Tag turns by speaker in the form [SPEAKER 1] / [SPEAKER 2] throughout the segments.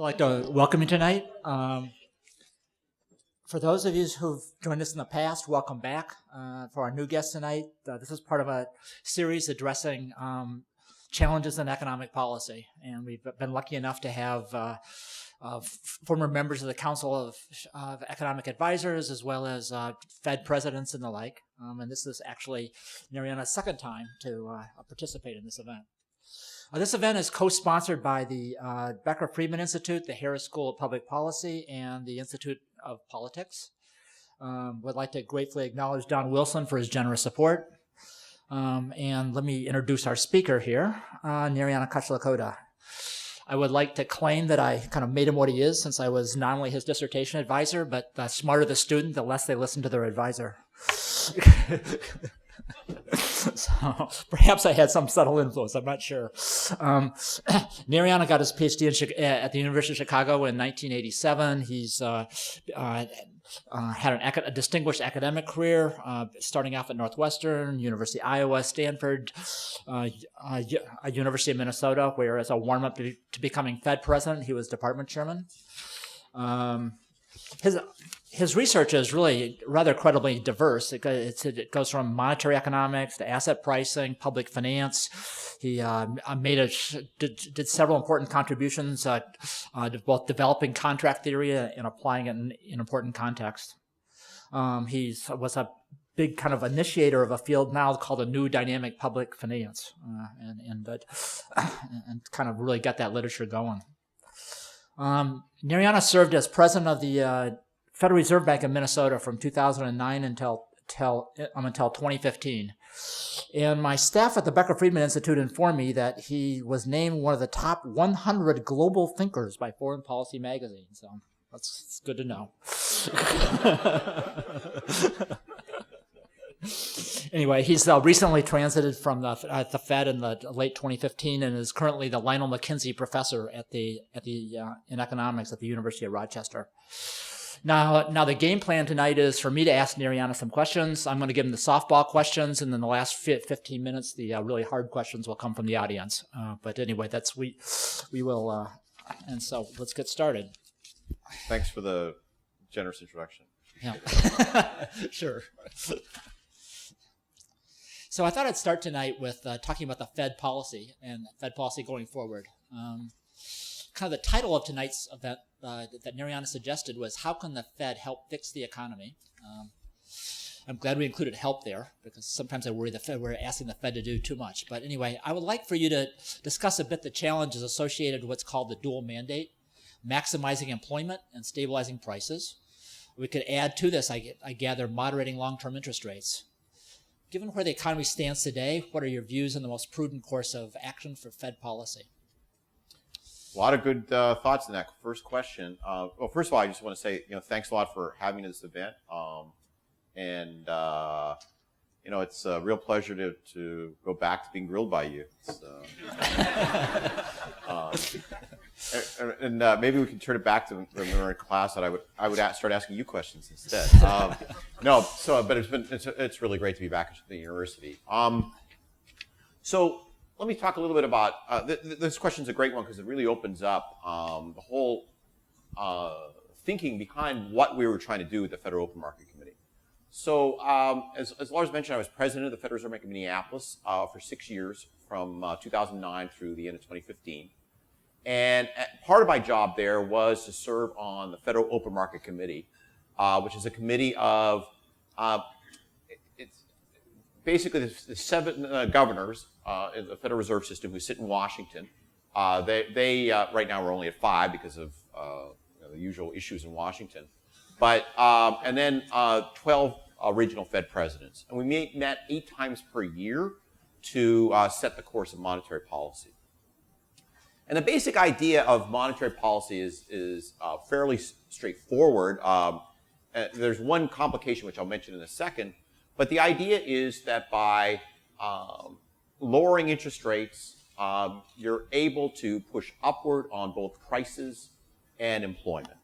[SPEAKER 1] So I'd like to welcome you tonight. For those of you who've joined us in the past, welcome back. For our new guests tonight, this is part of a series addressing challenges in economic policy. And we've been lucky enough to have former members of the Council of Economic Advisors, as well as Fed presidents and the like. And this is actually Narayana's second time to participate in this event. This event is co-sponsored by the Becker Friedman Institute, the Harris School of Public Policy, and the Institute of Politics. Would like to gratefully acknowledge Don Wilson for his generous support. And let me introduce our speaker here, Narayana Kocherlakota. I would like to claim that I kind of made him what he is, since I was not only his dissertation advisor, but the smarter the student, the less they listen to their advisor. So perhaps I had some subtle influence, I'm not sure. Narayana got his PhD at the University of Chicago in 1987. He's had a distinguished academic career, starting off at Northwestern, University of Iowa, Stanford, University of Minnesota, where as a warm-up to becoming Fed president, he was department chairman. His research is really rather credibly diverse. It goes from monetary economics to asset pricing, public finance. He did several important contributions to both developing contract theory and applying it in important context. He was a big kind of initiator of a field now called a new dynamic public finance, and kind of really got that literature going. Narayana served as president of the Federal Reserve Bank of Minnesota from 2009 until 2015. And my staff at the Becker Friedman Institute informed me that he was named one of the top 100 global thinkers by Foreign Policy magazine. So that's good to know. Anyway, he's recently transited from the Fed in the late 2015 and is currently the Lionel McKinsey professor in economics at the University of Rochester. Now the game plan tonight is for me to ask Narayana some questions. I'm going to give him the softball questions, and then the last 15 minutes, the really hard questions will come from the audience. But anyway, we will, and so let's get started.
[SPEAKER 2] Thanks for the generous introduction.
[SPEAKER 1] Yeah, sure. So I thought I'd start tonight with talking about the Fed policy and Fed policy going forward. Kind of the title of tonight's event that Narayana suggested was, how can the Fed help fix the economy? I'm glad we included help there, because sometimes I worry we're asking the Fed to do too much. But anyway, I would like for you to discuss a bit the challenges associated with what's called the dual mandate, maximizing employment and stabilizing prices. We could add to this, I gather, moderating long-term interest rates. Given where the economy stands today, what are your views on the most prudent course of action for Fed policy?
[SPEAKER 2] A lot of good thoughts in that first question. Well, first of all, I just want to say, thanks a lot for having this event. It's a real pleasure to go back to being grilled by you. Maybe we can turn it back to when we were in class that I would start asking you questions instead. But it's really great to be back at the university. So let me talk a little bit about this question's a great one because it really opens up the whole thinking behind what we were trying to do with the Federal Open Market Committee. So as Lars mentioned, I was president of the Federal Reserve Bank of Minneapolis for 6 years, from 2009 through the end of 2015. And part of my job there was to serve on the Federal Open Market Committee, which is a committee of it's basically the 7 governors in the Federal Reserve System who sit in Washington. They right now are only at 5 because of the usual issues in Washington. But and then 12 regional Fed presidents, and we met 8 times per year to set the course of monetary policy. And the basic idea of monetary policy is fairly straightforward. There's one complication which I'll mention in a second, but the idea is that by lowering interest rates, you're able to push upward on both prices and employment.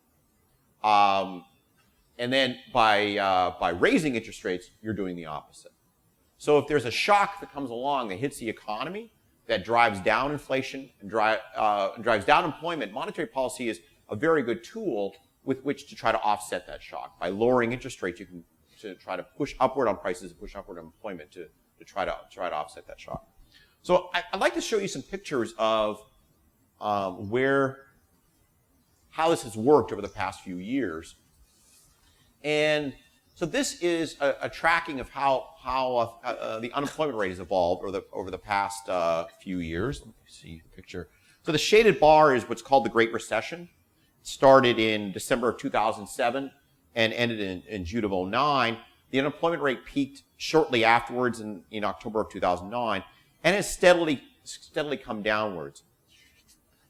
[SPEAKER 2] And then by raising interest rates, you're doing the opposite. So if there's a shock that comes along that hits the economy, that drives down inflation and drives down employment, monetary policy is a very good tool with which to try to offset that shock. By lowering interest rates, you can try to push upward on prices and push upward on employment to try to offset that shock. So I'd like to show you some pictures of how this has worked over the past few years. And so this is a tracking of how the unemployment rate has evolved over the past few years. Let me see the picture. So the shaded bar is what's called the Great Recession. It started in December of 2007 and ended in June of 2009. The unemployment rate peaked shortly afterwards in October of 2009 and has steadily come downwards.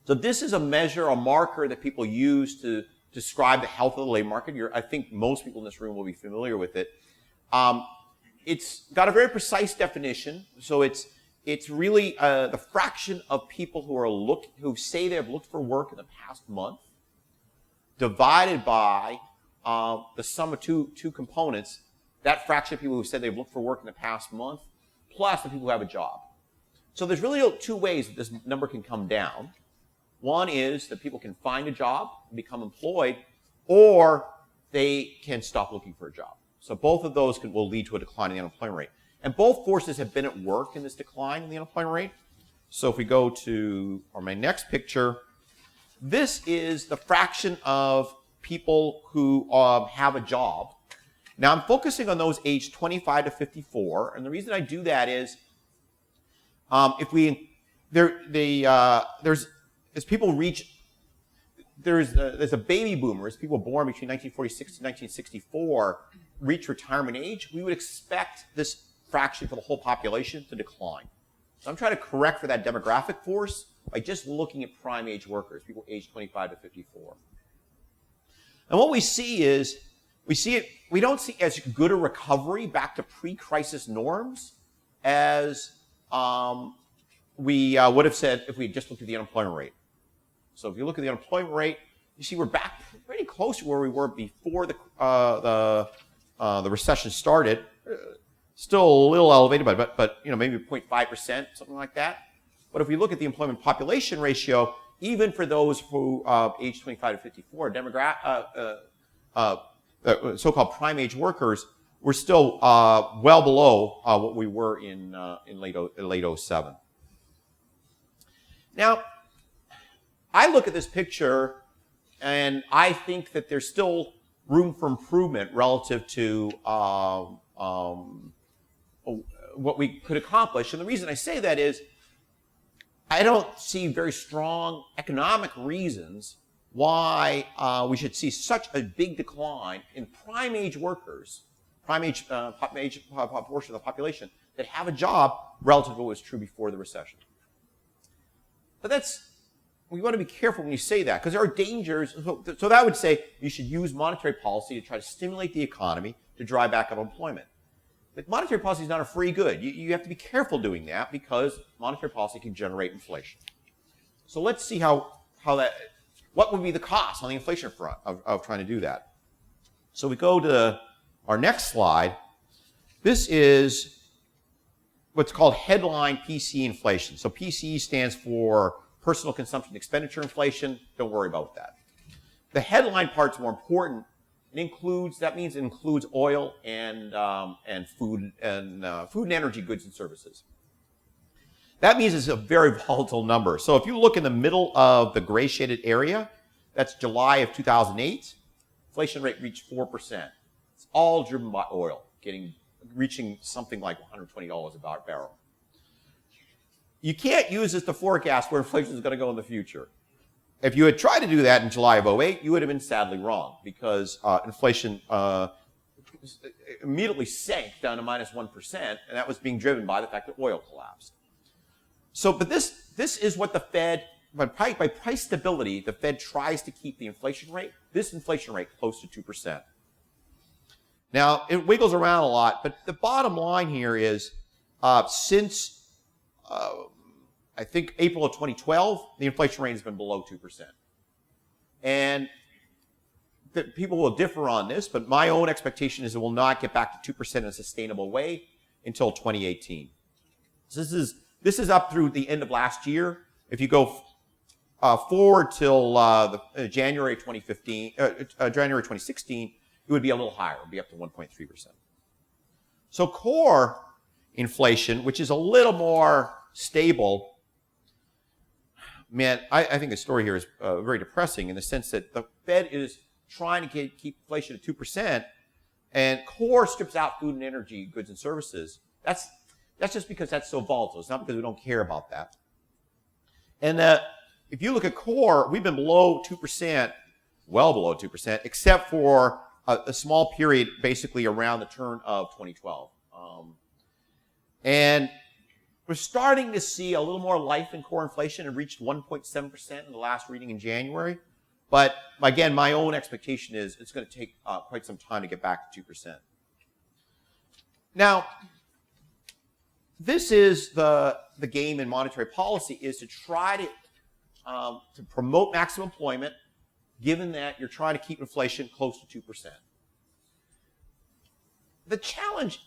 [SPEAKER 2] So this is a measure, a marker that people use to describe the health of the labor market. I think most people in this room will be familiar with it. It's got a very precise definition. So it's really the fraction of people who say they have looked for work in the past month divided by the sum of two components. That fraction of people who said they've looked for work in the past month plus the people who have a job. So there's really two ways that this number can come down. One is that people can find a job, become employed, or they can stop looking for a job. So both of those will lead to a decline in the unemployment rate. And both forces have been at work in this decline in the unemployment rate. So if we go to my next picture, this is the fraction of people who have a job. Now I'm focusing on those aged 25 to 54, and the reason I do that is as people reach, there's a baby boomer, as people born between 1946 to 1964 reach retirement age, we would expect this fraction for the whole population to decline. So I'm trying to correct for that demographic force by just looking at prime age workers, people aged 25 to 54. And what we see is, we don't see as good a recovery back to pre-crisis norms as we would have said if we had just looked at the unemployment rate. So if you look at the unemployment rate, you see we're back pretty close to where we were before the recession started. Still a little elevated, but maybe 0.5%, something like that. But if we look at the employment population ratio, even for those who age 25 to 54, so-called prime age workers, we're still well below what we were in late 07. Now, I look at this picture and I think that there's still room for improvement relative to what we could accomplish. And the reason I say that is I don't see very strong economic reasons why we should see such a big decline in prime age workers, prime age portion of the population that have a job relative to what was true before the recession. But we want to be careful when you say that, because there are dangers. So that would say you should use monetary policy to try to stimulate the economy to drive back up employment. But monetary policy is not a free good. You have to be careful doing that because monetary policy can generate inflation. So let's see what would be the cost on the inflation front of trying to do that. So we go to our next slide. This is what's called headline PCE inflation. So PCE stands for personal consumption expenditure inflation. Don't worry about that. The headline part's more important. That means it includes oil and food and energy goods and services. That means it's a very volatile number. So if you look in the middle of the gray shaded area, that's July of 2008, inflation rate reached 4%. It's all driven by oil, reaching something like $120 a barrel. You can't use this to forecast where inflation is going to go in the future. If you had tried to do that in July of 2008, you would have been sadly wrong because inflation immediately sank down to minus 1%, and that was being driven by the fact that oil collapsed. So, but this is what the Fed, by price stability, the Fed tries to keep the inflation rate, this inflation rate, close to 2%. Now, it wiggles around a lot, but the bottom line here is since I think April of 2012, the inflation rate has been below 2%. And people will differ on this, but my own expectation is it will not get back to 2% in a sustainable way until 2018. So this is This is up through the end of last year. If you go forward till January 2016, it would be a little higher. It would be up to 1.3%. So core inflation, which is a little more stable, man, I think the story here is very depressing in the sense that the Fed is trying to keep inflation at 2%, and core strips out food and energy, goods and services. That's just because that's so volatile. It's not because we don't care about that. And if you look at core, we've been below 2%, well below 2%, except for a small period basically around the turn of 2012. And we're starting to see a little more life in core inflation. It reached 1.7% in the last reading in January. But again, my own expectation is it's going to take quite some time to get back to 2%. Now, this is the game in monetary policy, is to try to promote maximum employment, given that you're trying to keep inflation close to 2%. The challenge,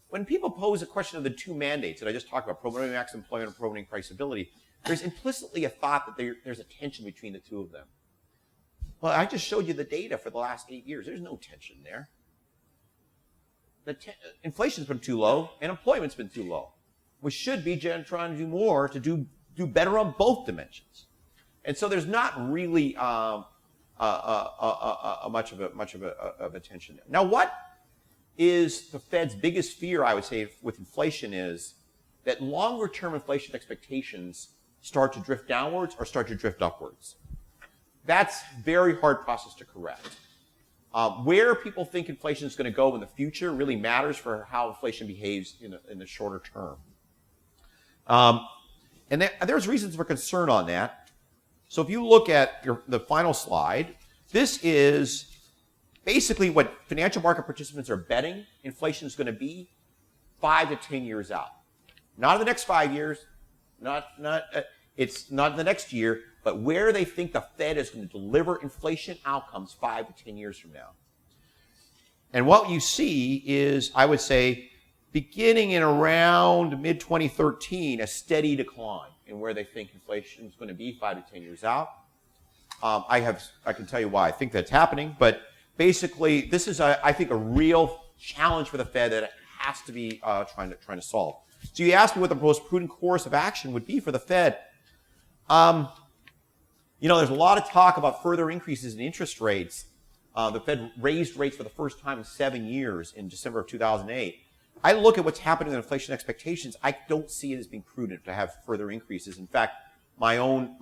[SPEAKER 2] when people pose a question of the two mandates that I just talked about, promoting maximum employment and promoting price stability, there's implicitly a thought that there's a tension between the two of them. Well, I just showed you the data for the last 8 years. There's no tension there. Inflation's been too low, and employment's been too low. We should be trying to do more to do better on both dimensions. And so there's not really much of a tension there. Now, what is the Fed's biggest fear, I would say, with inflation is that longer-term inflation expectations start to drift downwards or start to drift upwards. That's a very hard process to correct. Where people think inflation is going to go in the future really matters for how inflation behaves in the shorter term. And there's reasons for concern on that. So if you look at the final slide, this is basically what financial market participants are betting inflation is going to be 5 to 10 years out. Not in the next 5 years, it's not in the next year, but where they think the Fed is going to deliver inflation outcomes 5 to 10 years from now. And what you see is, I would say, beginning in around mid-2013, a steady decline in where they think inflation is going to be 5 to 10 years out. I can tell you why I think that's happening, but basically, this is, I think, a real challenge for the Fed that it has to be trying to solve. So you asked me what the most prudent course of action would be for the Fed. There's a lot of talk about further increases in interest rates. The Fed raised rates for the first time in 7 years in December of 2008. I look at what's happening with inflation expectations. I don't see it as being prudent to have further increases. In fact, my own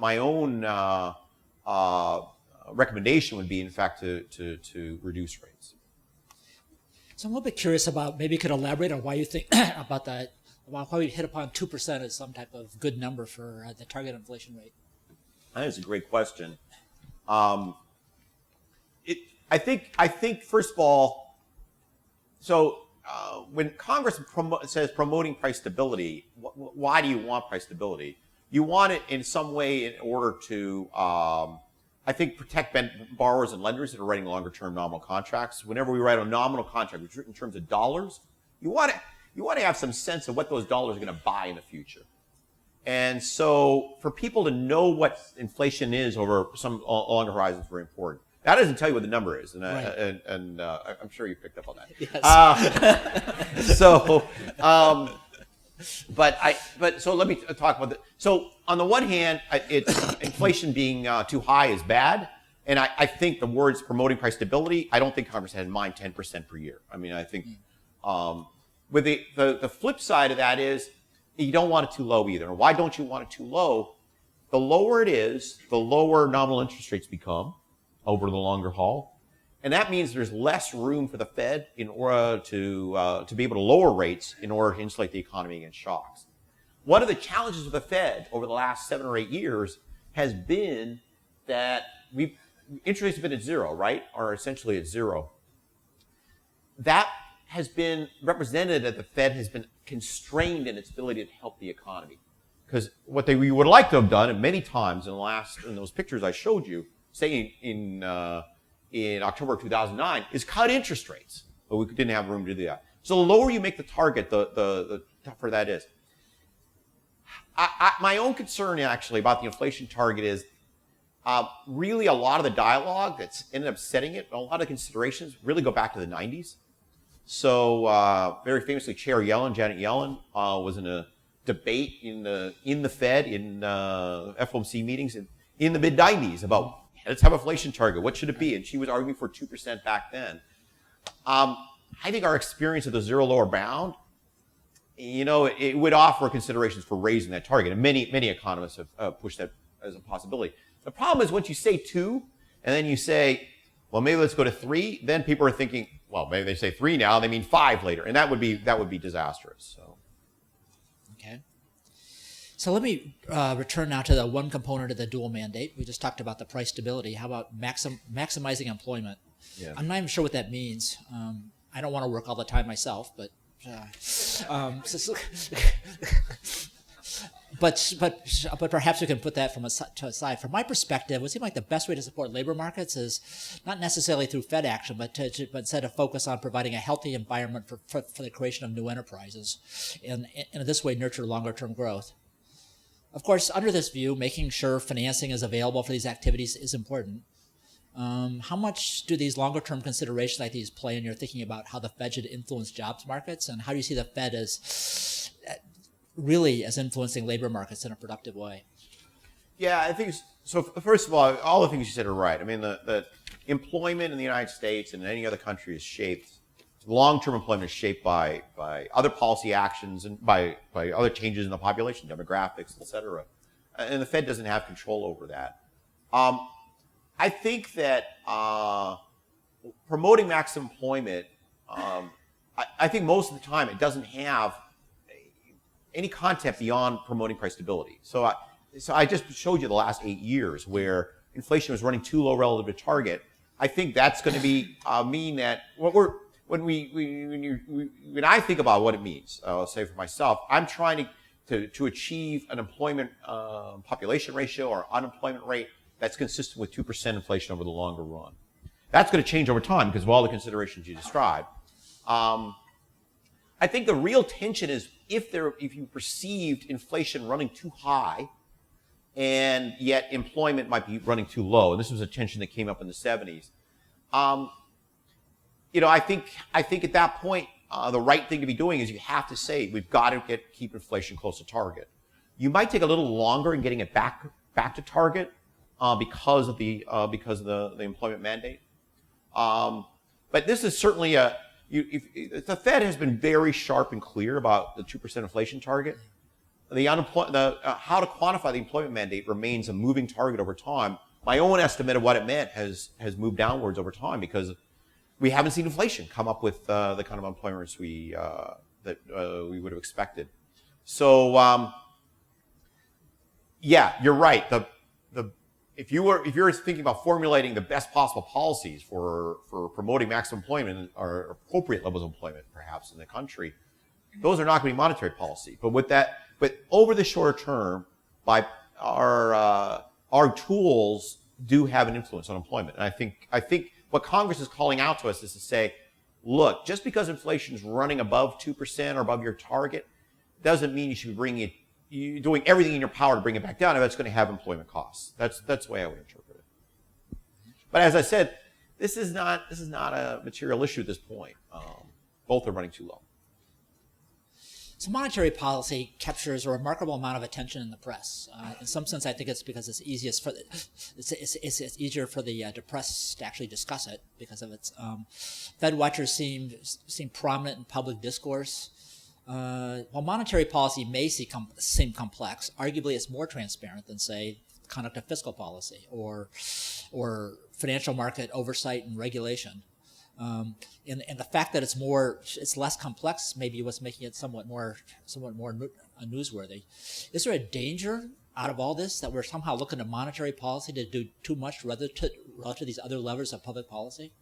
[SPEAKER 2] recommendation would be, in fact, to reduce rates.
[SPEAKER 1] So I'm a little bit curious about, maybe you could elaborate on why you think about why we hit upon 2% as some type of good number for the target inflation rate.
[SPEAKER 2] I think it's a great question. I think first of all, so when Congress says promoting price stability, why do you want price stability? You want it in some way in order to, I think, protect borrowers and lenders that are writing longer-term nominal contracts. Whenever we write a nominal contract, which is written in terms of dollars, you want to have some sense of what those dollars are going to buy in the future. And so for people to know what inflation is over some longer horizon is very important. That doesn't tell you what the number is, and I'm sure you picked up on that.
[SPEAKER 1] Yes.
[SPEAKER 2] So let me talk about that. So on the one hand, it's inflation being too high is bad, and I think the words promoting price stability, I don't think Congress had in mind 10% per year. I mean, I think with the flip side of that is you don't want it too low either. And why don't you want it too low? The lower it is, the lower nominal interest rates become over the longer haul. And that means there's less room for the Fed in order to be able to lower rates in order to insulate the economy against shocks. One of the challenges of the Fed over the last 7 or 8 years has been that interest rates have been at zero, right? Or essentially at zero. That has been represented that the Fed has been constrained in its ability to help the economy. Because what we would like to have done, and many times in those pictures I showed you, say in October of 2009, is cut interest rates. But we didn't have room to do that. So the lower you make the target, the tougher that is. my own concern actually about the inflation target is really a lot of the dialogue that's ended up setting it, a lot of considerations really go back to the 90s. So very famously, Chair Yellen, Janet Yellen, was in a debate in the Fed in FOMC meetings in the mid-90s about let's have an inflation target. What should it be? And she was arguing for 2% back then. I think our experience of the zero lower bound, it would offer considerations for raising that target. And many economists have pushed that as a possibility. The problem is once you say 2, and then you say, well, maybe let's go to 3, then people are thinking, well, maybe they say 3 now, they mean 5 later. And that would be disastrous. So.
[SPEAKER 1] Okay. So let me return now to the one component of the dual mandate. We just talked about the price stability. How about maximizing employment?
[SPEAKER 2] Yeah.
[SPEAKER 1] I'm not even sure what that means. I don't want to work all the time myself, but but perhaps we can put that to aside. From my perspective, it would seem like the best way to support labor markets is not necessarily through Fed action, but instead of focus on providing a healthy environment for the creation of new enterprises, and in this way nurture longer-term growth. Of course, under this view, making sure financing is available for these activities is important. How much do these longer-term considerations like these play in your thinking about how the Fed should influence jobs markets, and how do you see the Fed as really as influencing labor markets in a productive way?
[SPEAKER 2] Yeah, I think so. First of all the things you said are right. I mean, the employment in the United States and in any other country is shaped. Long-term employment is shaped by other policy actions and by other changes in the population, demographics, et cetera. And the Fed doesn't have control over that. I think that promoting maximum employment, I think most of the time it doesn't have any content beyond promoting price stability. So I just showed you the last 8 years where inflation was running too low relative to target. I think that's going to be mean that when I think about what it means, I'll say for myself, I'm trying to achieve an employment population ratio or unemployment rate that's consistent with 2% inflation over the longer run. That's going to change over time because of all the considerations you described. I think the real tension is if you perceived inflation running too high and yet employment might be running too low, and this was a tension that came up in the 70s. I think at that point, the right thing to be doing is you have to say we've got to keep inflation close to target. You might take a little longer in getting it back to target because of the employment mandate. But this is certainly if the Fed has been very sharp and clear about the 2% inflation target. How to quantify the employment mandate remains a moving target over time. My own estimate of what it meant has moved downwards over time because we haven't seen inflation come up with the kind of employment rates we would have expected. So yeah, you're right. If you're thinking about formulating the best possible policies for promoting maximum employment or appropriate levels of employment, perhaps in the country, those are not going to be monetary policy. But over the shorter term, by our tools do have an influence on employment. And I think what Congress is calling out to us is to say, look, just because inflation is running above 2% or above your target doesn't mean you should be you're doing everything in your power to bring it back down, and that's going to have employment costs. That's the way I would interpret it. But as I said, this is not a material issue at this point. Both are running too low.
[SPEAKER 1] So monetary policy captures a remarkable amount of attention in the press. In some sense, I think it's because it's easier for the press to actually discuss it because of its Fed watchers seem prominent in public discourse. While monetary policy may seem complex, arguably it's more transparent than, say, conduct of fiscal policy or financial market oversight and regulation. And the fact that it's less complex maybe what's making it somewhat more newsworthy. Is there a danger out of all this that we're somehow looking at monetary policy to do too much relative to these other levers of public policy?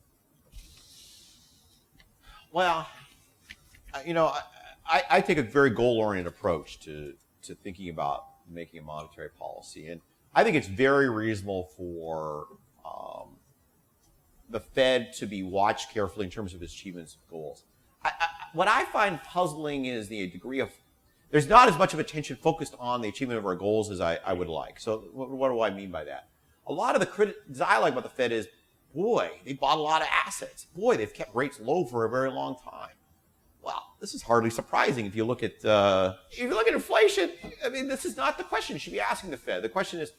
[SPEAKER 2] Well, I take a very goal-oriented approach to thinking about making a monetary policy, and I think it's very reasonable for the Fed to be watched carefully in terms of its achievements of goals. What I find puzzling is the degree of there's not as much of attention focused on the achievement of our goals as I would like. So what do I mean by that? A lot of the dialogue about the Fed is, boy, they bought a lot of assets. Boy, they've kept rates low for a very long time. Well, this is hardly surprising if you look at inflation. I mean, this is not the question you should be asking the Fed. The question is,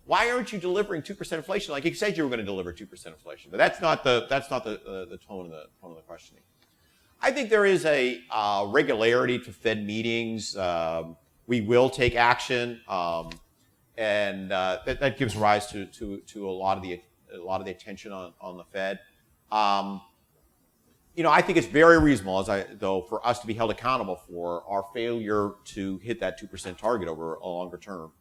[SPEAKER 2] why aren't you delivering 2% inflation like you said you were going to deliver 2% inflation? But that's not the tone of the questioning. I think there is a regularity to Fed meetings. We will take action, and that gives rise to a lot of the attention on the Fed. I think it's very reasonable, though, for us to be held accountable for our failure to hit that 2% target over a longer term.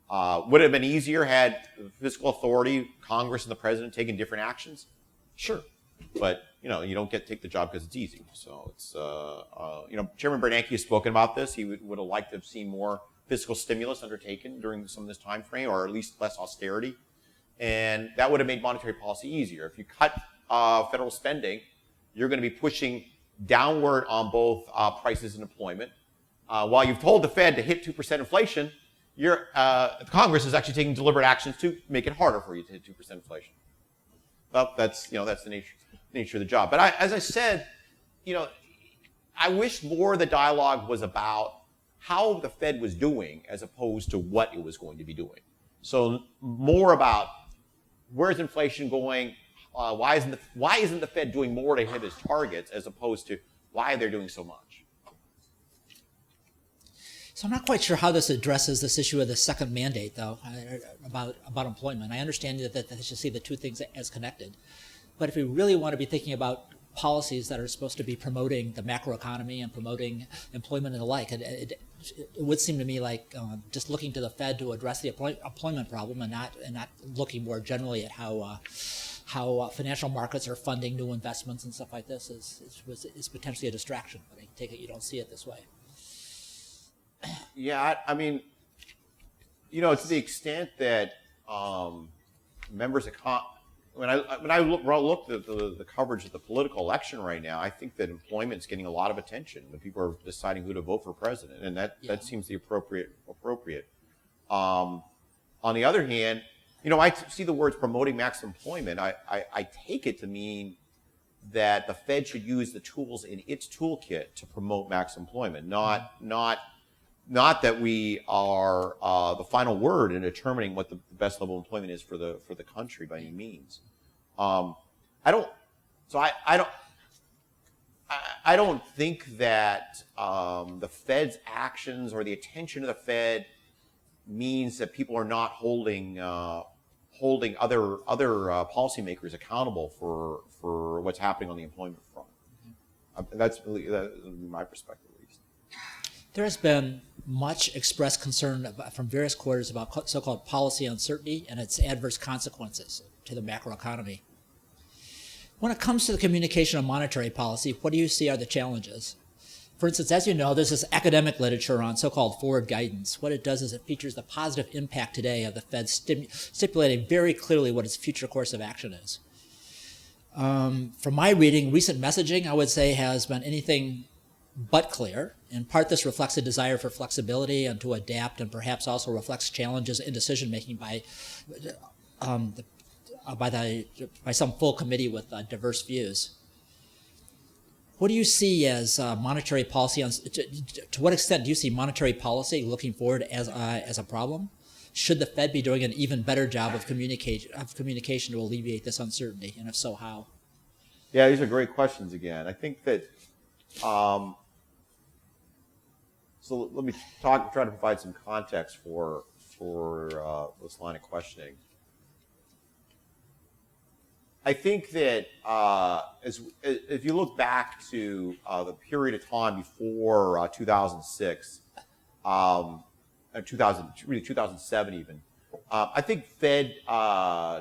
[SPEAKER 2] Would it have been easier had fiscal authority, Congress, and the president taken different actions? Sure, but you don't take the job because it's easy. So it's Chairman Bernanke has spoken about this. He would have liked to have seen more fiscal stimulus undertaken during some of this time frame, or at least less austerity, and that would have made monetary policy easier. If you cut federal spending, you're going to be pushing downward on both prices and employment. While you've told the Fed to hit 2% inflation, Congress is actually taking deliberate actions to make it harder for you to hit 2% inflation. Well, that's the nature of the job. But as I said, I wish more of the dialogue was about how the Fed was doing as opposed to what it was going to be doing. So more about where's inflation going, why isn't the Fed doing more to hit its targets as opposed to why they're doing so much.
[SPEAKER 1] So I'm not quite sure how this addresses this issue of the second mandate, though, about employment. I understand that they should see the two things as connected. But if we really want to be thinking about policies that are supposed to be promoting the macroeconomy and promoting employment and the like, it would seem to me like just looking to the Fed to address the employment problem and not looking more generally at how financial markets are funding new investments and stuff like this is potentially a distraction. But I take it you don't see it this way.
[SPEAKER 2] Yeah, I mean, to the extent that members of when I look at the coverage of the political election right now, I think that employment is getting a lot of attention when people are deciding who to vote for president, and that seems the appropriate. On the other hand, I see the words promoting max employment. I take it to mean that the Fed should use the tools in its toolkit to promote max employment, not that we are the final word in determining what the best level of employment is for the country by any means. I don't think that the Fed's actions or the attention of the Fed means that people are not holding other policymakers accountable for what's happening on the employment front. That's my perspective.
[SPEAKER 1] There has been much expressed concern from various quarters about so-called policy uncertainty and its adverse consequences to the macroeconomy. When it comes to the communication of monetary policy, what do you see are the challenges? For instance, as you know, there's this academic literature on so-called forward guidance. What it does is it features the positive impact today of the Fed stipulating very clearly what its future course of action is. From my reading, recent messaging, I would say, has been anything but clear. In part, this reflects a desire for flexibility and to adapt, and perhaps also reflects challenges in decision-making by some full committee with diverse views. What do you see as monetary policy? To what extent do you see monetary policy looking forward as a problem? Should the Fed be doing an even better job of communication to alleviate this uncertainty, and if so, how?
[SPEAKER 2] Yeah, these are great questions again. I think that. So let me try to provide some context for this line of questioning. I think that if you look back to the period of time before 2006, 2007 even, I think Fed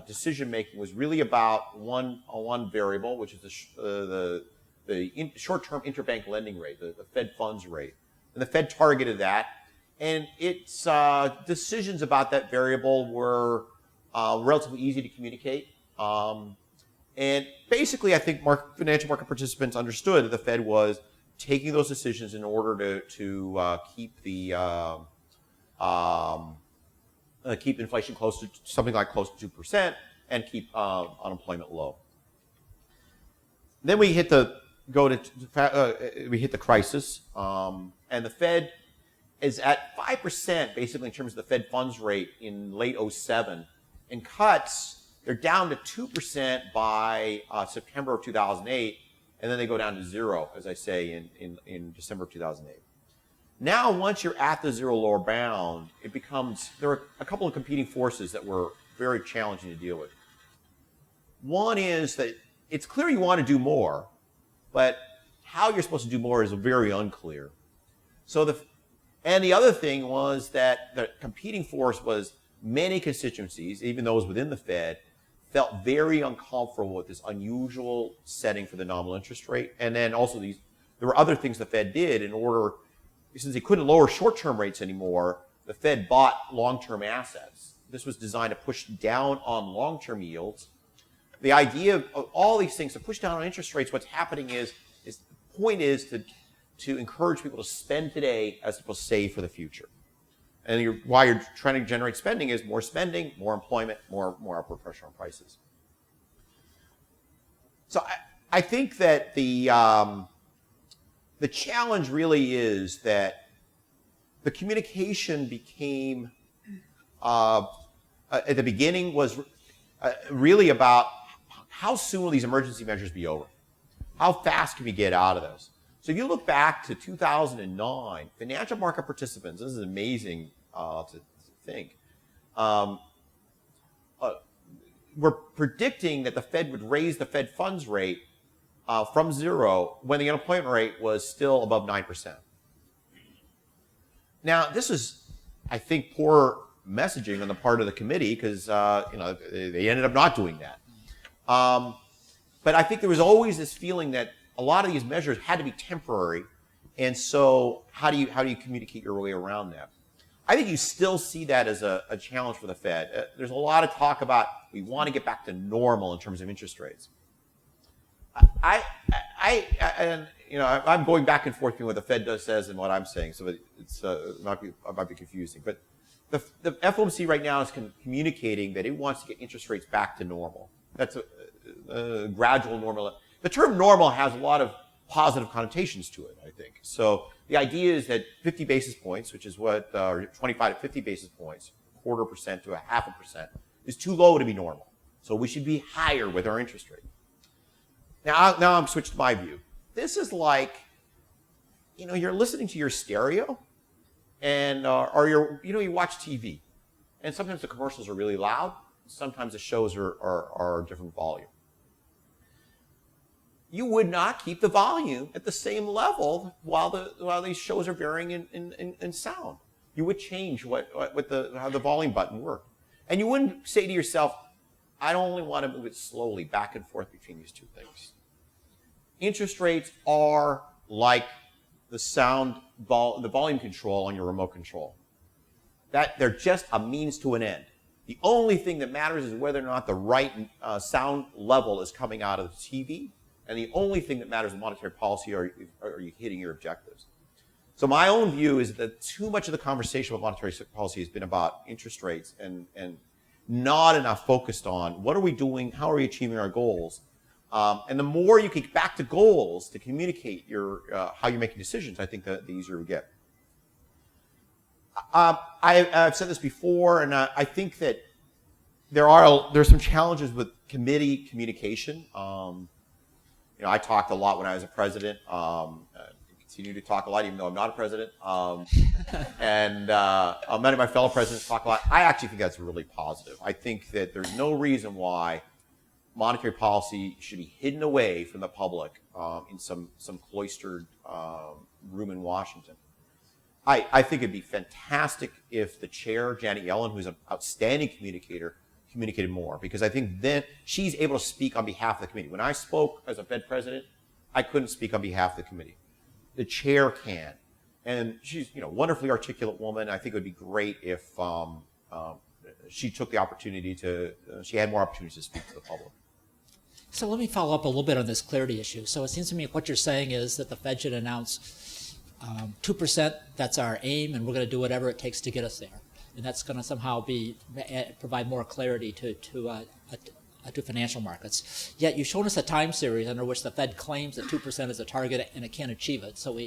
[SPEAKER 2] decision making was really about one variable, which is the short-term interbank lending rate, the Fed funds rate. And the Fed targeted that, and its decisions about that variable were relatively easy to communicate. And basically, I think financial market participants understood that the Fed was taking those decisions in order to keep the keep inflation close to something like close to 2% and keep unemployment low. Then we hit the crisis, and the Fed is at 5% basically in terms of the Fed funds rate in late 07, and cuts, they're down to 2% by September of 2008, and then they go down to 0, as I say, in December of 2008. Now, once you're at the zero lower bound, there are a couple of competing forces that were very challenging to deal with. One is that it's clear you want to do more, but how you're supposed to do more is very unclear. And the other thing was that the competing force was many constituencies, even those within the Fed, felt very uncomfortable with this unusual setting for the nominal interest rate. And then also there were other things the Fed did in order, since they couldn't lower short-term rates anymore, the Fed bought long-term assets. This was designed to push down on long-term yields. The idea of all these things to push down on interest rates, what's happening is the point is to encourage people to spend today as opposed to save for the future. And why you're trying to generate spending is more spending, more employment, more upward pressure on prices. So I think that the challenge really is that the communication became, at the beginning, was really about how soon will these emergency measures be over? How fast can we get out of this? So if you look back to 2009, financial market participants, this is amazing to think, were predicting that the Fed would raise the Fed funds rate from 0 when the unemployment rate was still above 9%. Now, this is, I think, poor messaging on the part of the committee because they ended up not doing that. But I think there was always this feeling that a lot of these measures had to be temporary, and so how do you communicate your way around that? I think you still see that as a challenge for the Fed. There's a lot of talk about we want to get back to normal in terms of interest rates. I'm going back and forth between what the Fed says and what I'm saying, so it might be confusing. But the FOMC right now is communicating that it wants to get interest rates back to normal. That's a gradual normal. The term normal has a lot of positive connotations to it, I think. So the idea is that 50 basis points, which is what 25 to 50 basis points, 0.25% to 0.5%, is too low to be normal. So we should be higher with our interest rate. Now I'm switched to my view. This is like, you're listening to your stereo, and or you watch TV, and sometimes the commercials are really loud. Sometimes the shows are different volume. You would not keep the volume at the same level while these shows are varying in sound. You would change how the volume button worked. And you wouldn't say to yourself, I only want to move it slowly back and forth between these two things. Interest rates are like the volume control on your remote control. That they're just a means to an end. The only thing that matters is whether or not the right sound level is coming out of the TV, and the only thing that matters in monetary policy are you hitting your objectives. So my own view is that too much of the conversation about monetary policy has been about interest rates and not enough focused on what are we doing, how are we achieving our goals. And the more you can get back to goals to communicate how you're making decisions, I think the easier we get. I've said this before, and I think that there's some challenges with committee communication. I talked a lot when I was a president. Continue to talk a lot, even though I'm not a president. And many of my fellow presidents talk a lot. I actually think that's really positive. I think that there's no reason why monetary policy should be hidden away from the public in some cloistered room in Washington. I think it'd be fantastic if the chair, Janet Yellen, who's an outstanding communicator, communicated more, because I think then she's able to speak on behalf of the committee. When I spoke as a Fed president, I couldn't speak on behalf of the committee. The chair can. And she's a wonderfully articulate woman. I think it would be great if she took the opportunity she had more opportunities to speak to the public.
[SPEAKER 1] So let me follow up a little bit on this clarity issue. So it seems to me what you're saying is that the Fed should announce 2%, that's our aim, and we're going to do whatever it takes to get us there. And that's going to somehow provide more clarity to financial markets. Yet you've shown us a time series under which the Fed claims that 2% is a target and it can't achieve it. So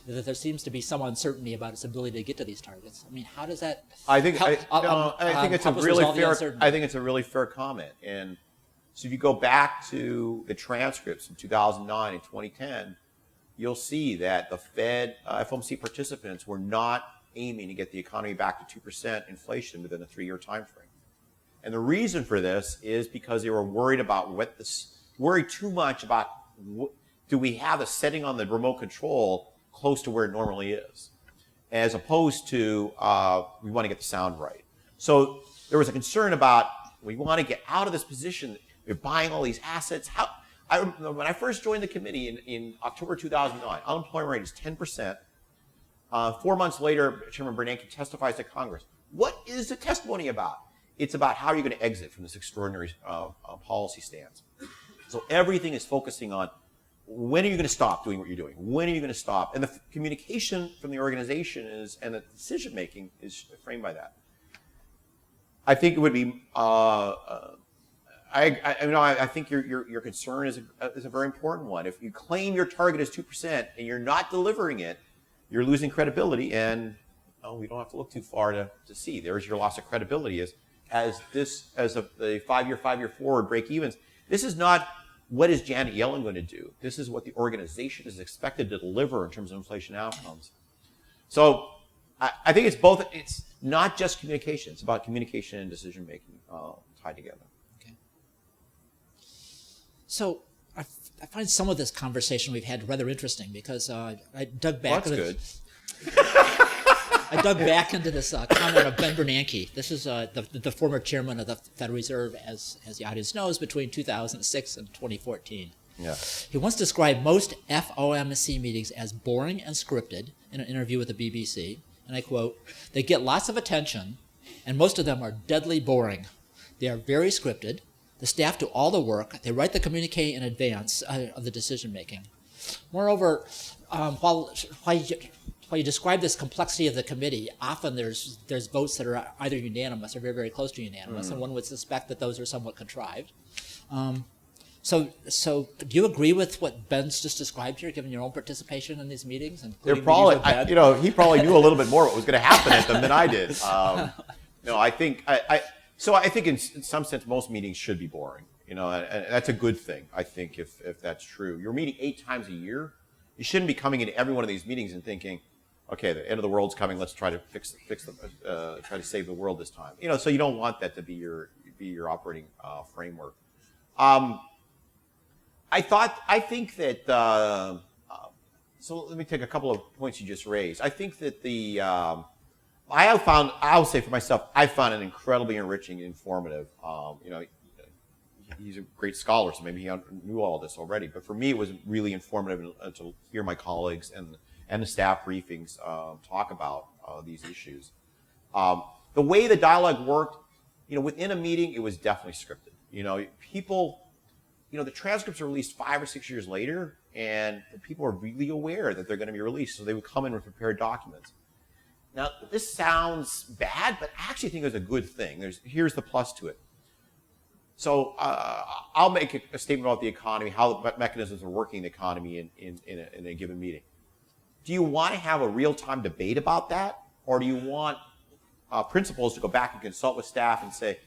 [SPEAKER 1] there seems to be some uncertainty about its ability to get to these targets. I mean, how does that?
[SPEAKER 2] I think it's a really fair comment. And so if you go back to the transcripts in 2009 and 2010, you'll see that the Fed FOMC participants were not aiming to get the economy back to 2% inflation within a 3-year time frame. And the reason for this is because they were worried about worried too much about do we have the setting on the remote control close to where it normally is, as opposed to we want to get the sound right. So there was a concern about we want to get out of this position. We're buying all these assets. When I first joined the committee in October 2009, unemployment rate is 10%. 4 months later, Chairman Bernanke testifies to Congress. What is the testimony about? It's about how you're going to exit from this extraordinary policy stance. So everything is focusing on when are you going to stop doing what you're doing? When are you going to stop? And the communication from the organization and the decision making is framed by that. I think it would be. I think your concern is a very important one. If you claim your target is 2% and you're not delivering it, you're losing credibility. And we don't have to look too far to see. There's your loss of credibility as the 5-year forward break evens. This is not what is Janet Yellen going to do. This is what the organization is expected to deliver in terms of inflation outcomes. So I think it's both. It's not just communication. It's about communication and decision making tied together.
[SPEAKER 1] Okay. So I find some of this conversation we've had rather interesting because I dug back.
[SPEAKER 2] Well, that's good.
[SPEAKER 1] I dug back into this comment of Ben Bernanke. This is the former chairman of the Federal Reserve, as the audience knows, between 2006 and 2014.
[SPEAKER 2] Yeah.
[SPEAKER 1] He once described most FOMC meetings as boring and scripted in an interview with the BBC. And I quote, "They get lots of attention, and most of them are deadly boring. They are very scripted. The staff do all the work. They write the communique in advance of the decision-making. Moreover, while you describe this complexity of the committee, often there's votes that are either unanimous or very, very close to unanimous, and one would suspect that those are somewhat contrived. So do you agree with what Ben's just described here, given your own participation in these meetings?
[SPEAKER 2] They're probably, he probably knew a little bit more what was going to happen at them than I did. I think in some sense most meetings should be boring. And that's a good thing. I think if that's true, you're meeting 8 times a year. You shouldn't be coming into every one of these meetings and thinking, okay, the end of the world's coming. Let's try to try to save the world this time. So you don't want that to be your operating framework. I think that. So let me take a couple of points you just raised. I think that I'll say for myself, I found it incredibly enriching and informative. He's a great scholar, so maybe he knew all this already. But for me, it was really informative to hear my colleagues and the staff briefings talk about these issues. The way the dialogue worked, within a meeting, it was definitely scripted. People, the transcripts are released 5 or 6 years later, and the people are really aware that they're going to be released, so they would come in with prepared documents. Now, this sounds bad, but I actually think it was a good thing. Here's the plus to it. So I'll make a statement about the economy, how the mechanisms are working in the economy in a given meeting. Do you want to have a real-time debate about that, or do you want principals to go back and consult with staff and say,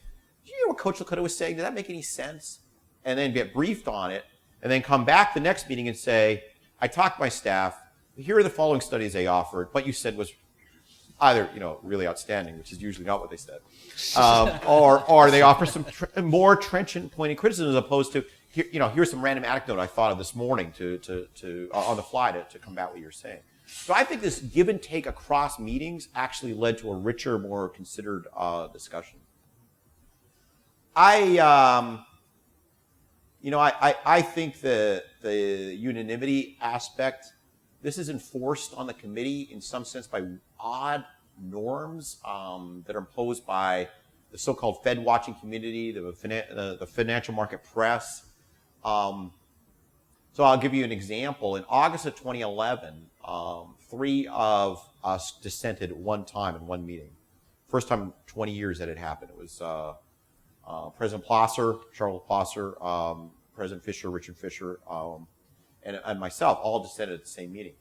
[SPEAKER 2] "Did you hear what Kocherlakota was saying? Did that make any sense?" And then get briefed on it, and then come back the next meeting and say, "I talked to my staff. Here are the following studies they offered. What you said was either really outstanding," which is usually not what they said, or they offer some more trenchant pointed criticism as opposed to here's some random anecdote I thought of this morning to on the fly to combat what you're saying. So I think this give and take across meetings actually led to a richer, more considered discussion. I think the unanimity aspect, this is enforced on the committee in some sense by odd norms that are imposed by the so-called Fed watching community, the financial market press. So I'll give you an example. In August of 2011, 3 of us dissented at one time in one meeting. First time in 20 years that it happened. It was President Plosser, Charlotte Plosser, President Fisher, Richard Fisher, and myself all dissented at the same meeting.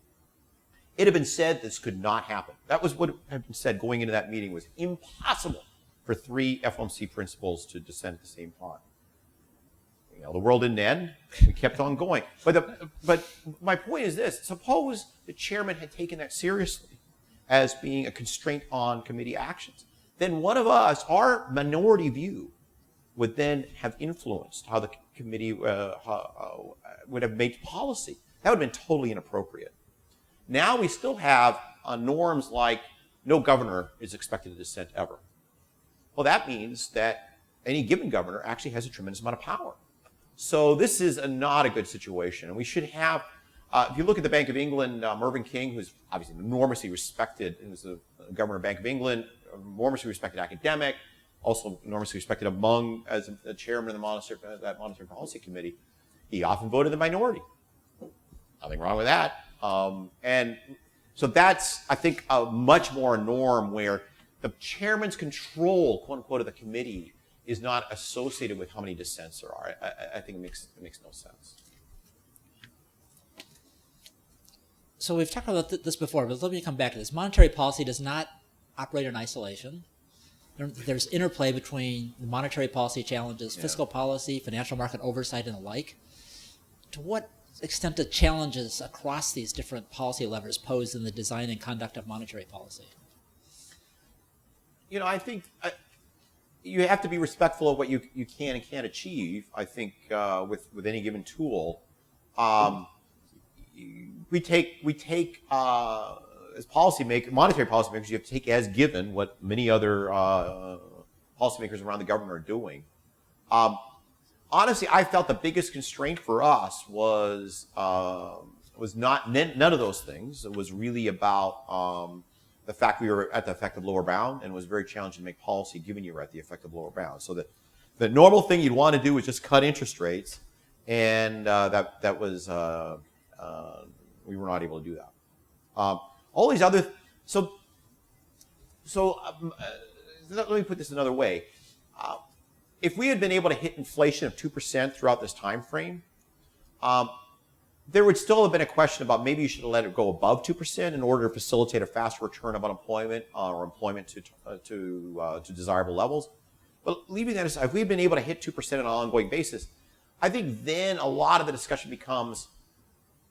[SPEAKER 2] It had been said this could not happen. That was what had been said going into that meeting, was impossible for 3 FOMC principals to dissent at the same time. You know, the world didn't end. We kept on going. But my point is this. Suppose the chairman had taken that seriously as being a constraint on committee actions. Then one of us, our minority view, would then have influenced how the committee would have made policy. That would have been totally inappropriate. Now we still have norms like no governor is expected to dissent ever. Well, that means that any given governor actually has a tremendous amount of power. So this is not a good situation. And we should have, if you look at the Bank of England, Mervyn King, who's obviously enormously respected, he was the governor of Bank of England, enormously respected academic, also enormously respected as a chairman of that Monetary Policy Committee. He often voted the minority. Nothing wrong with that. And so that's, I think, a much more a norm where the chairman's control, quote unquote, of the committee is not associated with how many dissents there are. I think it makes no sense.
[SPEAKER 1] So we've talked about this before, but let me come back to this. Monetary policy does not operate in isolation. There's interplay between the monetary policy challenges, fiscal policy, financial market oversight, and the like. To what extent do challenges across these different policy levers pose in the design and conduct of monetary policy?
[SPEAKER 2] You know, I think you have to be respectful of what you can and can't achieve. I think with any given tool, we take as monetary policymakers, you have to take as given what many other policymakers around the government are doing. Honestly, I felt the biggest constraint for us was not none of those things. It was really about the fact we were at the effective lower bound, and it was very challenging to make policy given you were at the effective lower bound. So that the normal thing you'd want to do is just cut interest rates, and that was we were not able to do that. All these other let me put this another way. If we had been able to hit inflation of 2% throughout this time frame, there would still have been a question about maybe you should have let it go above 2% in order to facilitate a faster return of unemployment or employment to desirable levels. But leaving that aside, if we've been able to hit 2% on an ongoing basis, I think then a lot of the discussion becomes,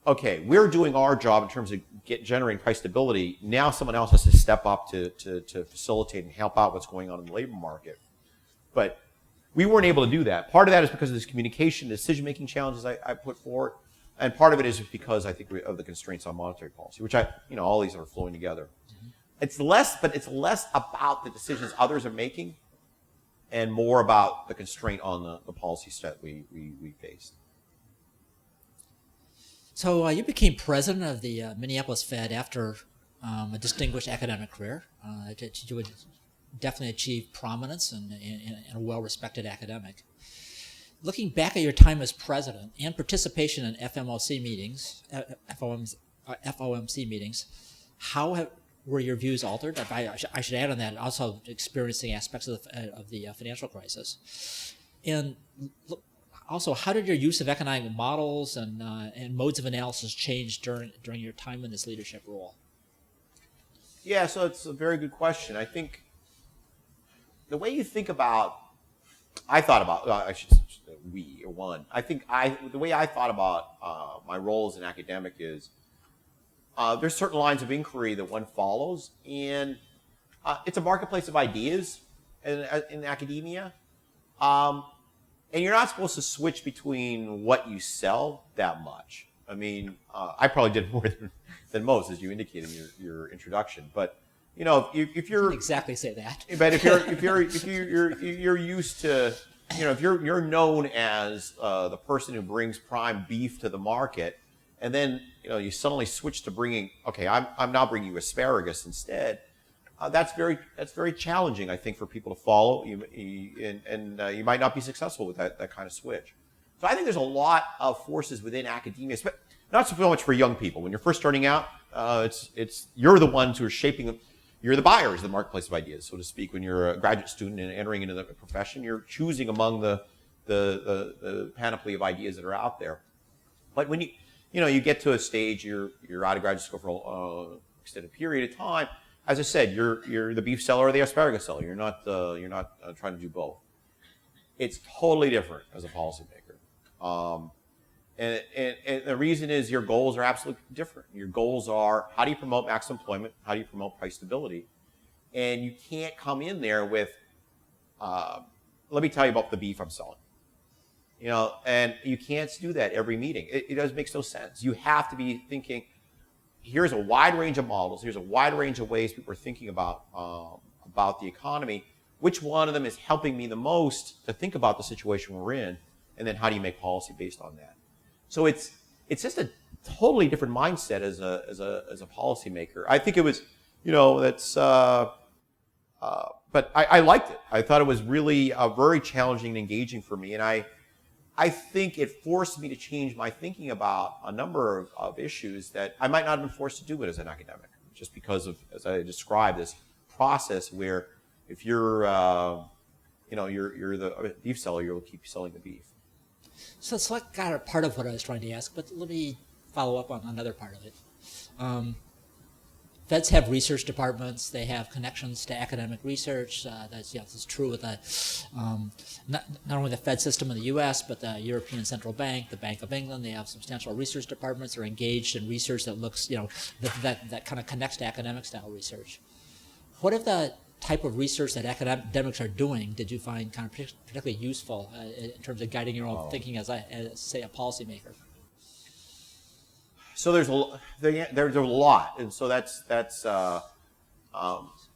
[SPEAKER 2] okay, we're doing our job in terms of generating price stability. Now someone else has to step up to facilitate and help out what's going on in the labor market. But we weren't able to do that. Part of that is because of this communication, decision-making challenges I put forward. And part of it is because I think of the constraints on monetary policy, which all these are flowing together. Mm-hmm. It's less about the decisions others are making and more about the constraint on the policy set we faced.
[SPEAKER 1] So you became president of the Minneapolis Fed after a distinguished academic career. You would definitely achieve prominence and a well-respected academic. Looking back at your time as president and participation in FOMC meetings, how were your views altered? I should add on that, also experiencing aspects of the financial crisis. And also, how did your use of economic models and modes of analysis change during your time in this leadership role?
[SPEAKER 2] Yeah, so it's a very good question. I think the way you think about, I think the way I thought about my role as an academic is there's certain lines of inquiry that one follows, and it's a marketplace of ideas in academia, and you're not supposed to switch between what you sell that much. I mean, I probably did more than most, as you indicated in your introduction, but if you're
[SPEAKER 1] exactly say that.
[SPEAKER 2] But if you're used to, if you're known as the person who brings prime beef to the market, and then you suddenly switch to bringing, okay, I'm now bringing you asparagus instead. That's very challenging, I think, for people to follow. You might not be successful with that kind of switch. So I think there's a lot of forces within academia, but not so much for young people. When you're first starting out, you're the ones who are shaping them. You're the buyers of the marketplace of ideas, so to speak. When you're a graduate student and entering into the profession, you're choosing among the panoply of ideas that are out there. But when you get to a stage, you're out of graduate school for an extended period of time. As I said, you're the beef seller or the asparagus seller. You're not trying to do both. It's totally different as a policymaker. And the reason is your goals are absolutely different. Your goals are, how do you promote maximum employment? How do you promote price stability? And you can't come in there with, let me tell you about the beef I'm selling. And you can't do that every meeting. It does make no sense. You have to be thinking, here's a wide range of models. Here's a wide range of ways people are thinking about the economy. Which one of them is helping me the most to think about the situation we're in? And then how do you make policy based on that? So it's just a totally different mindset as a policymaker. I think it was, but I liked it. I thought it was really very challenging and engaging for me. And I think it forced me to change my thinking about a number of issues that I might not have been forced to do it as an academic, just because of, as I described, this process where if you're the beef seller, you'll keep selling the beef.
[SPEAKER 1] So it's like kind of part of what I was trying to ask, but let me follow up on another part of it. Feds have research departments. They have connections to academic research. That's true with not only the Fed system in the U.S., but the European Central Bank, the Bank of England. They have substantial research departments. They're engaged in research that looks, that kind of connects to academic style research. What if the type of research that academics are doing did you find kind of particularly useful in terms of guiding your own thinking as say, a policymaker?
[SPEAKER 2] So there's a lot, and so that's there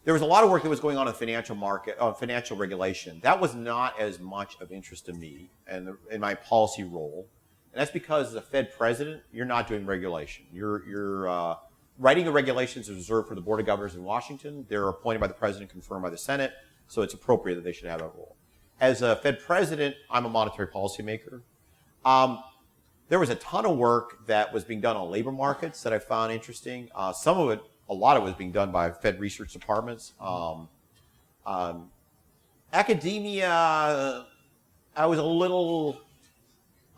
[SPEAKER 2] was a lot of work that was going on in the financial market, financial regulation. That was not as much of interest to me and in my policy role, and that's because as a Fed president, you're not doing regulation. You're writing the regulations is reserved for the Board of Governors in Washington. They're appointed by the president, confirmed by the Senate, so it's appropriate that they should have that role. As a Fed president, I'm a monetary policymaker. There was a ton of work that was being done on labor markets that I found interesting. A lot of it was being done by Fed research departments. Academia, I was a little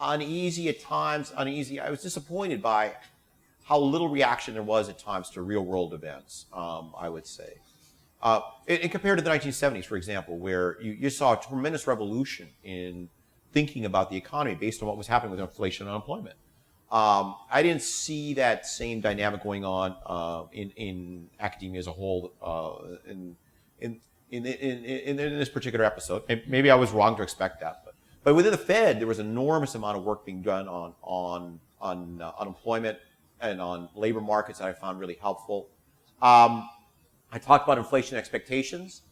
[SPEAKER 2] uneasy at times. I was disappointed by how little reaction there was at times to real world events, I would say. And compared to the 1970s, for example, where you saw a tremendous revolution in thinking about the economy based on what was happening with inflation and unemployment. I didn't see that same dynamic going on in academia as a whole in this particular episode. Maybe I was wrong to expect that, but within the Fed, there was an enormous amount of work being done on unemployment and on labor markets that I found really helpful. I talked about inflation expectations.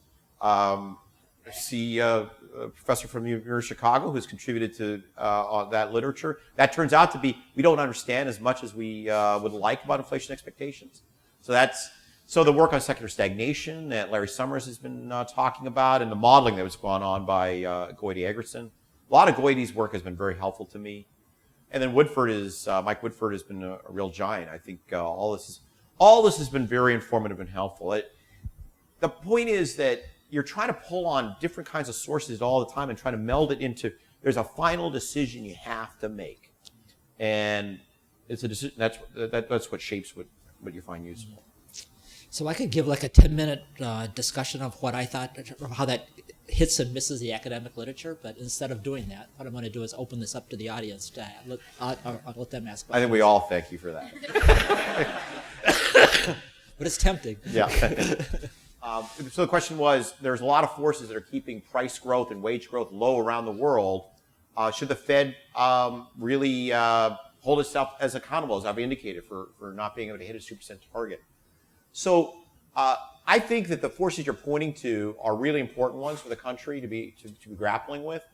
[SPEAKER 2] I see a professor from the University of Chicago who's contributed to on that literature. That turns out to be, we don't understand as much as we would like about inflation expectations. So the work on secular stagnation that Larry Summers has been talking about, and the modeling that was going on by Goiti-Egerton. A lot of Goiti's work has been very helpful to me. And then Mike Woodford has been a real giant. I think all this has been very informative and helpful. The point is that you're trying to pull on different kinds of sources all the time and trying to meld it into, there's a final decision you have to make. And it's a decision, that's what shapes what you find useful.
[SPEAKER 1] So I could give like a 10-minute discussion of what I thought, of how that hits and misses the academic literature, but instead of doing that, what I'm going to do is open this up to the audience. I'll let them ask questions.
[SPEAKER 2] I think we all thank you for that.
[SPEAKER 1] But it's tempting.
[SPEAKER 2] Yeah. So the question was, there's a lot of forces that are keeping price growth and wage growth low around the world. Should the Fed really hold itself as accountable, as I've indicated, for not being able to hit its 2% target? So I think that the forces you're pointing to are really important ones for the country to be grappling with.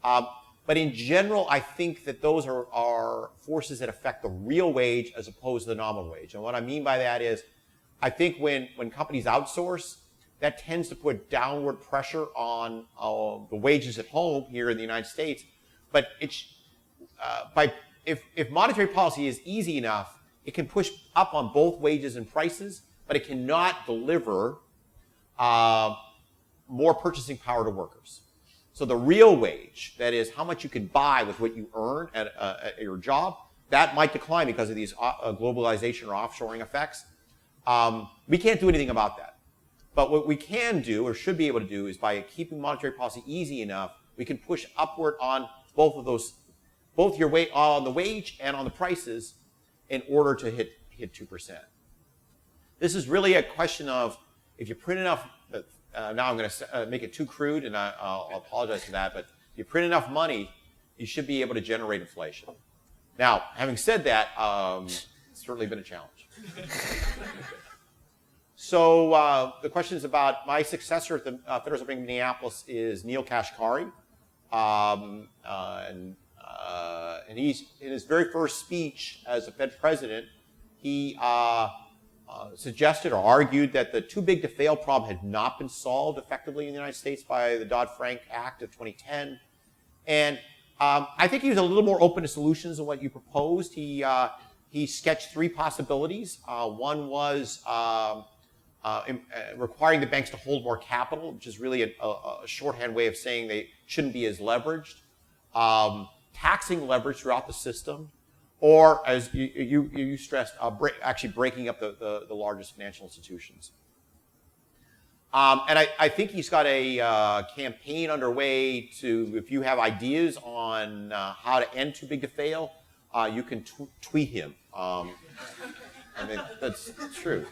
[SPEAKER 2] But in general, I think that those are forces that affect the real wage as opposed to the nominal wage. And what I mean by that is, I think when companies outsource, that tends to put downward pressure on the wages at home here in the United States. But if monetary policy is easy enough, it can push up on both wages and prices, but it cannot deliver more purchasing power to workers. So the real wage, that is how much you can buy with what you earn at your job, that might decline because of these globalization or offshoring effects. We can't do anything about that. But what we can do, or should be able to do, is by keeping monetary policy easy enough, we can push upward on both of those, both your weight on the wage and on the prices, in order to hit 2%. This is really a question of, if you print enough, now I'm going to make it too crude, and I'll apologize for that, but if you print enough money, you should be able to generate inflation. Now, having said that, it's certainly been a challenge. So the question is about my successor at the Federal Reserve Bank of Minneapolis is Neel Kashkari. And he's, in his very first speech as a Fed president, he suggested or argued that the too big to fail problem had not been solved effectively in the United States by the Dodd-Frank Act of 2010. And I think he was a little more open to solutions than what you proposed. He sketched three possibilities. One was requiring the banks to hold more capital, which is really a shorthand way of saying they shouldn't be as leveraged. Taxing leverage throughout the system, or as you stressed, actually breaking up the largest financial institutions. And I think he's got a campaign underway to, if you have ideas on how to end too big to fail, you can tweet him. I mean, that's true.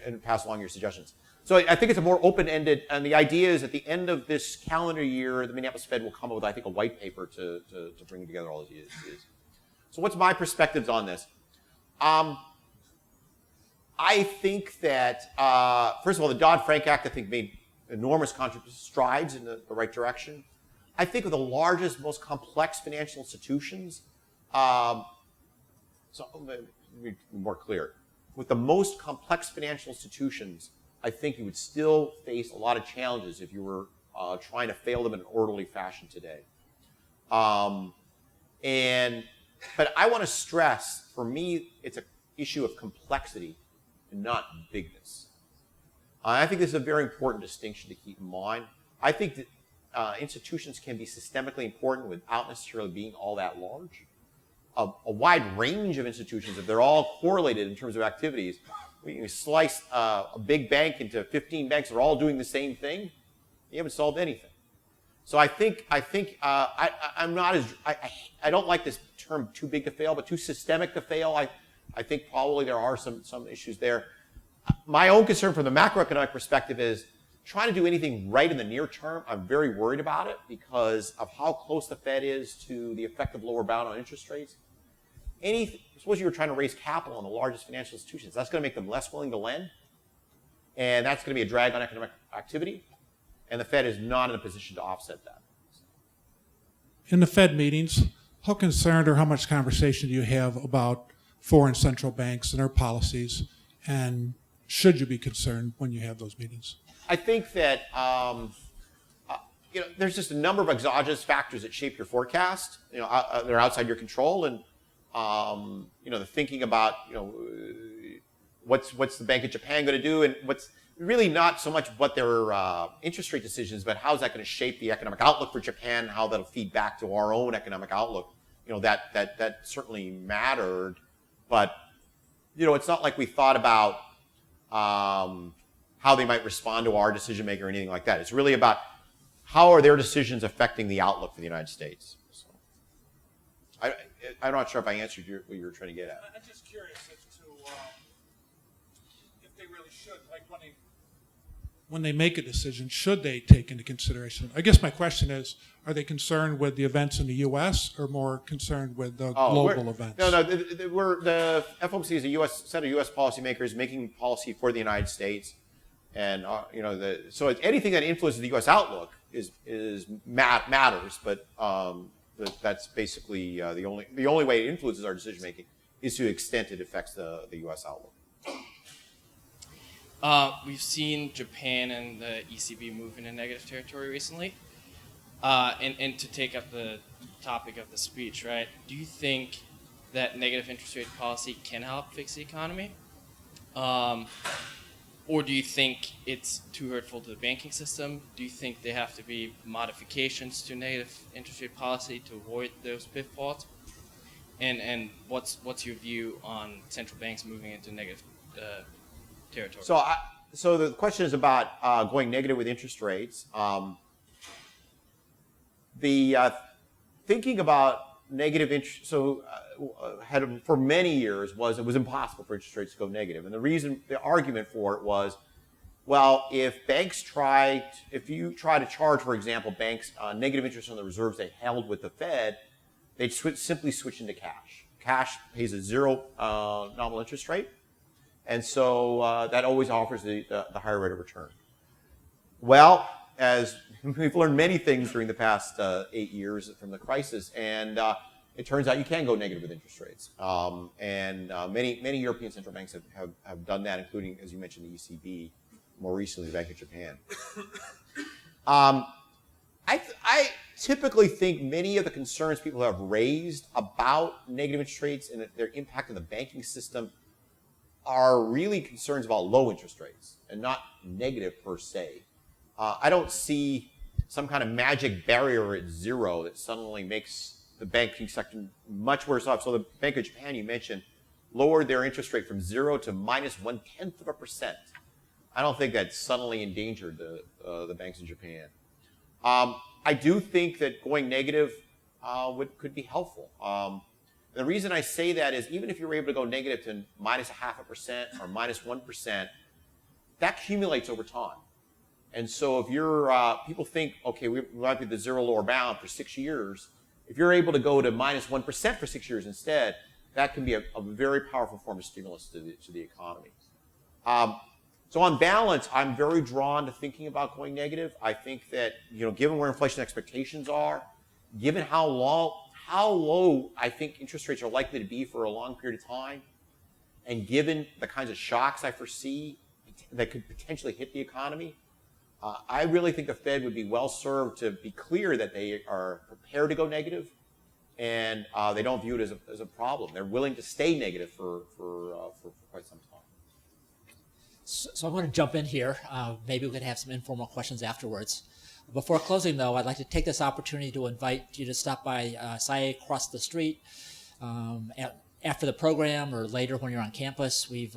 [SPEAKER 2] And pass along your suggestions. So I think it's a more open-ended, and the idea is at the end of this calendar year, the Minneapolis Fed will come up with, I think, a white paper to bring together all these ideas. So what's my perspectives on this? I think that, first of all, the Dodd-Frank Act, I think, made enormous strides in the right direction. I think of the largest, most complex financial institutions, so let me be more clear. With the most complex financial institutions, I think you would still face a lot of challenges if you were trying to fail them in an orderly fashion today. But I want to stress, for me, it's an issue of complexity and not bigness. I think this is a very important distinction to keep in mind. I think that institutions can be systemically important without necessarily being all that large. A wide range of institutions, if they're all correlated in terms of activities, you slice a big bank into 15 banks that are all doing the same thing, you haven't solved anything. So I don't like this term too big to fail, but too systemic to fail. I think probably there are some issues there. My own concern from the macroeconomic perspective is trying to do anything right in the near term. I'm very worried about it because of how close the Fed is to the effective lower bound on interest rates. Suppose you were trying to raise capital on the largest financial institutions. That's going to make them less willing to lend, and that's going to be a drag on economic activity, and the Fed is not in a position to offset that.
[SPEAKER 3] In the Fed meetings, how concerned or how much conversation do you have about foreign central banks and their policies, and should you be concerned when you have those meetings?
[SPEAKER 2] I think that there's just a number of exogenous factors that shape your forecast. They're outside your control, and the thinking about what's the Bank of Japan going to do, and what's really not so much what their interest rate decisions, but how is that going to shape the economic outlook for Japan, how that'll feed back to our own economic outlook. That certainly mattered, but it's not like we thought about how they might respond to our decision making or anything like that. It's really about how are their decisions affecting the outlook for the United States. So, I'm not sure if I answered what you were trying to get at.
[SPEAKER 3] I'm just curious as to if they really should, like when they make a decision, should they take into consideration? I guess my question is, are they concerned with the events in the U.S. or more concerned with the global events?
[SPEAKER 2] No. The FOMC is a set of U.S. policymakers making policy for the United States, and so anything that influences the U.S. outlook matters, but that's basically the only way it influences our decision making is to the extent it affects the U.S. outlook.
[SPEAKER 4] We've seen Japan and the ECB move into negative territory recently. And to take up the topic of the speech, right? Do you think that negative interest rate policy can help fix the economy? Or do you think it's too hurtful to the banking system? Do you think there have to be modifications to negative interest rate policy to avoid those pitfalls? And what's your view on central banks moving into negative territory?
[SPEAKER 2] So the question is about going negative with interest rates. Thinking about negative interest, for many years it was impossible for interest rates to go negative, and the argument for it was, well, if you try to charge, for example, banks negative interest on the reserves they held with the Fed, they'd simply switch into cash. Cash pays a zero nominal interest rate, and so that always offers the higher rate of return. Well, as we've learned many things during the past 8 years from the crisis, and it turns out you can go negative with interest rates. Many European central banks have done that, including, as you mentioned, the ECB, more recently the Bank of Japan. I typically think many of the concerns people have raised about negative interest rates and their impact on the banking system are really concerns about low interest rates and not negative per se. I don't see some kind of magic barrier at zero that suddenly makes the banking sector much worse off. So the Bank of Japan, you mentioned, lowered their interest rate from 0 to minus 0.1%. I don't think that suddenly endangered the banks in Japan. I do think that going negative could be helpful. The reason I say that is even if you're able to go negative to minus 0.5% or minus 1%, that accumulates over time. And so if people think, okay, we might be the zero lower bound for 6 years. If you're able to go to minus 1% for 6 years instead, that can be a very powerful form of stimulus to the economy. So on balance, I'm very drawn to thinking about going negative. I think that, given where inflation expectations are, given how low I think interest rates are likely to be for a long period of time, and given the kinds of shocks I foresee that could potentially hit the economy, I really think the Fed would be well served to be clear that they are prepared to go negative, and they don't view it as a problem. They're willing to stay negative for quite some time.
[SPEAKER 1] So I'm going to jump in here. Maybe we could have some informal questions afterwards. Before closing, though, I'd like to take this opportunity to invite you to stop by SIA across the street after the program or later when you're on campus. We've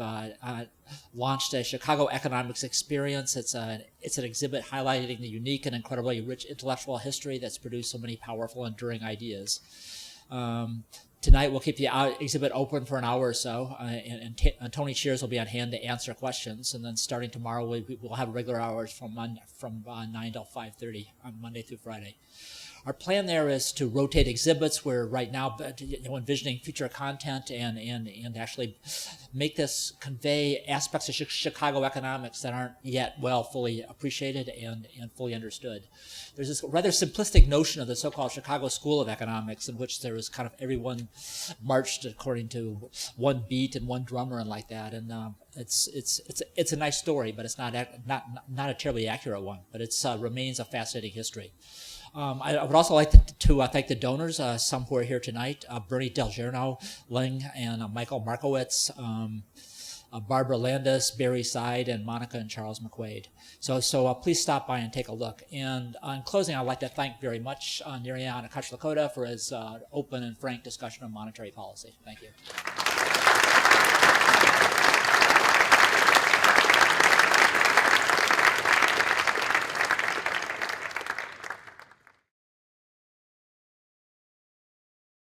[SPEAKER 1] launched a Chicago Economics Experience. It's an exhibit highlighting the unique and incredibly rich intellectual history that's produced so many powerful, enduring ideas. Tonight we'll keep the exhibit open for an hour or so, and Tony Shears will be on hand to answer questions. And then starting tomorrow, we'll have regular hours from 9 till 5:30 on Monday through Friday. Our plan there is to rotate exhibits. We're right now envisioning future content and actually make this convey aspects of Chicago economics that aren't yet fully appreciated and fully understood. There's this rather simplistic notion of the so-called Chicago School of Economics, in which there was kind of everyone marched according to one beat and one drummer and like that. And it's a nice story, but it's not a terribly accurate one. But it remains a fascinating history. I would also like to thank the donors, some who are here tonight, Bernie Delgerno, Ling, and Michael Markowitz, Barbara Landis, Barry Seid, and Monica and Charles McQuaid. So please stop by and take a look. And in closing, I'd like to thank very much Narayana Kocherlakota for his open and frank discussion of monetary policy. Thank you.